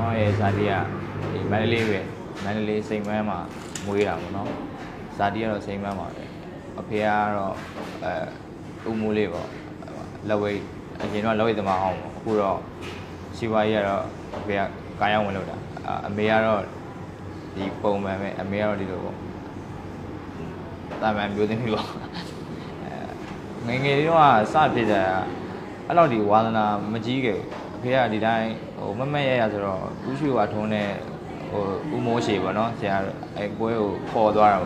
နော်ရဲ့ဇာတိကဒီမန္တလေးပဲမန္တလေးစိန်ပန်းမှာမွေးတာပေါ့နော်ဇာတိကတော့စိန်ပန်းပါပဲအဖေကတော့ဦးမိုးလေးပေါ့လက်ဝဲအရင်တော့လက်ဝဲသမားအောင်ပေါ့အခုတော့စီဝါကြီးကတော့အဖေကကာယဝင်လို့တာအမေကတော့ဒီပုံမှန်ပဲအမေကတော့ဒီလိုပေါ့တာမန်မျိုးသိမျိုးပေါ့ငယ်ငယ်လေးတော့စဖြစ်တာအဲ့လောက်ဒီဝါသနာမကြီးခဲ့ဘူးအဖေကဒီတိုင်းဟိုမမရရဆိုတော့ဦးရွှေဝါထုံးနဲ့ဟိုဦးမိုးရှည်ပေါ့နော်ဆရာအဲ့ပွဲကိုခေါ်သွားတာ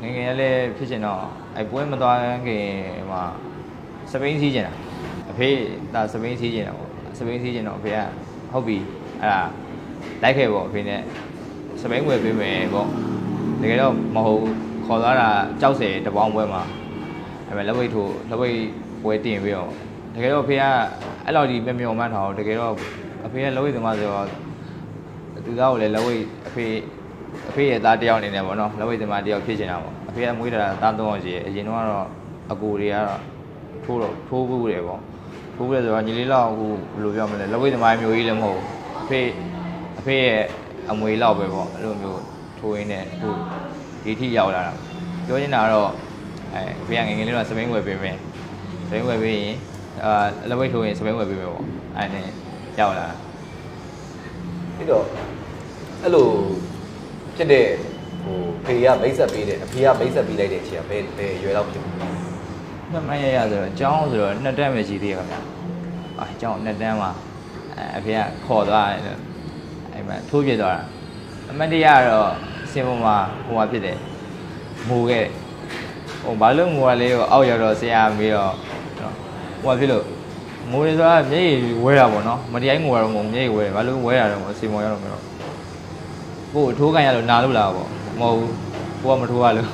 ငယ်ငယ်လေးဖြစ်ချင်တော့အဲ့ပွဲမသွားခင်မှာစပိန်စီးကျင်တာအဖေဒါစပိန်စီးကျင်တာပေါ့စပိန်စီးကျင်တော့အဖေကဟုတ်ပြီအဲ့ဒါလိုက်ခဲ့ပေါ့အဖေနဲ့စပိန်ဝယ်ပေးမယ်ပေါ့တကယ်တော့မဟုတ်ခေါ်သွားတာကြောက်စဲတပေါင်းပွဲမှာအဲ့မဲ့လက်ဝိတ်ထိုးလက်ဝိတ်ပွဲတင်ပြီးတော့တကယ်တော့အဖေကအဲ့လောက်ဒီမျောမှန်းထားတော့တကယ်တော့အဖေကလက်ဝိတ်သမားဆိုတော့သူသားကိုလည်းလက်ဝိတ်အဖေရဲ့သားတယောက်အနေနဲ့ပေါ့နော်လက်ဝိတ်သမားတယောက်ဖြစ်နေတာပေါ့အဖေကမွေးတာသား၃ယောက်ရှိတယ်အရင်တော့အကူတွေကတော့ထိုးဘူးတယ်ပေါ့ထိုးတယ်ဆိုတော့ညီလေးလောက်အခုဘယ်လိုပြောမလဲလက်ဝိတ်သမားမျိုးကြီးလည်းမဟုတ်အဖေရဲ့အမွေလောက်ပဲပေါ့အဲ့လိုမျိုးထိုးရင်းနဲ့အခုဒီထိရောက်လာတာပြောချင်တာတော့အဖေကငယ်ငယ်လေးတော့စပိန်ဝယ်ပေးမယ်စပိန်ဝယ်ပေးရင်လက်ဝိတ်ထိုးရင်စပိန်ဝယ်ပေးမယ်ပေါ့အဲ့နဲ့ရောက်လာပြီးတော့အဲ့လိုဖြစ်တဲ့ဟိုဖေကမိတ်ဆက်ပေးတယ်အဖေကမိတ်ဆက်ပေးလိုက်တဲ့အချိန်ကဘယ်ရွယ်လောက်ဖြစ်လဲမှတ်မှတ်ရဆိုတော့အကြောင်းဆိုတော့2တန်းပဲရှိသေးရခင်ဗျာအကြောင်း2တန်းမှာအဖေကခေါ်သွားတယ်အဲ့မှာထိုးပြသွားတာအမတ်တရားကတော့အစင်ပေါ်မှာဟိုဟာဖြစ်တယ်မူခဲ့ဟိုဘာလို့မူကလေးကိုအောက်ရောက်တော့ဆရာမေးတော့ဟိုဟာဖြစ်လို့မူရယ်ဆိုတာမျက်ရည်ဝဲတာပေါ့နော်မတရားငိုရတော့မဟုတ်မျက်ရည်ဝဲဘာလို့ဝဲရတော့အစင်ပေါ်ရောက်တော့မလို့ကိုထိုးကန်ရလို့နာလို့လာပေါ့မဟုတ်ဘူးကိုကမထိုးရလို့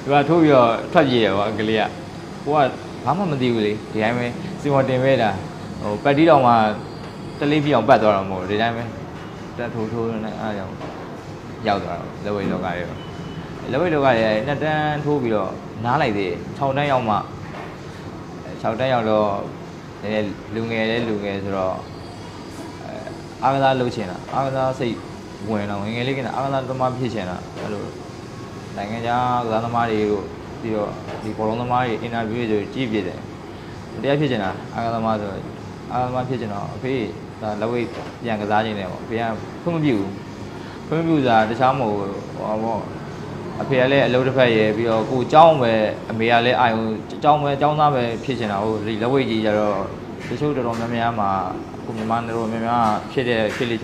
သူကထိုးပြီးတော့ထွက်ပြေးတယ်ပေါ့ကလေးကကိုကဘာမှမသိဘူးလေဒီတိုင်းပဲစင်ပေါ်တင်ပေးတာဟိုပတ်တီးတော်မှာတလေးပြအောင်ပတ်သွားတော့မဟုတ်ဒီတိုင်းပဲတက်ထိုးနဲ့အားရောက်သွားတော့လက်ဝဲလောကရဲ့လက်ဝဲလောကရဲ့2တန်းထိုးပြီးတော့နားလိုက်သေး6တန်းရောက်မှ6တန်းရောက်တော့နည်းနည်းလူငယ်ဆိုတော့အားကစားလုပ်ချင်တာအားကစားစိတ်ဝင်တော့ငယ်လေးကအားကစားသမားဖြစ်ချင်တာအဲ့လိုနိုင်ငံခြားကစားသမားတွေကိုပြီးတော့ဒီဘောလုံးသမားတွေအင်တာဗျူးတွေကြည့်ပြတယ်တရားဖြစ်ချင်တာအားကစားသမားဆိုအားကစားသမားဖြစ်ချင်တော့အဖေဒါလက်ဝဲပြန်ကစားခြင်းတယ်ပေါ့အဖေကဖွင့်မပြဘူးဆိုတာတခြားမဟုတ်ဟောပေါ့အဖေကလည်းအလုပ်တစ်ဖက်ရယ်ပြီးတော့ကိုเจ้าပဲအမေကလည်းအာယုံเจ้าသားပဲဖြစ်ချင်တာဟုတ်ဒီလက်ဝဲကြီးကြတော့တချို့တော်တော်များများမှာကိုမြန်မာတော်တော်များများဖြစ်လေ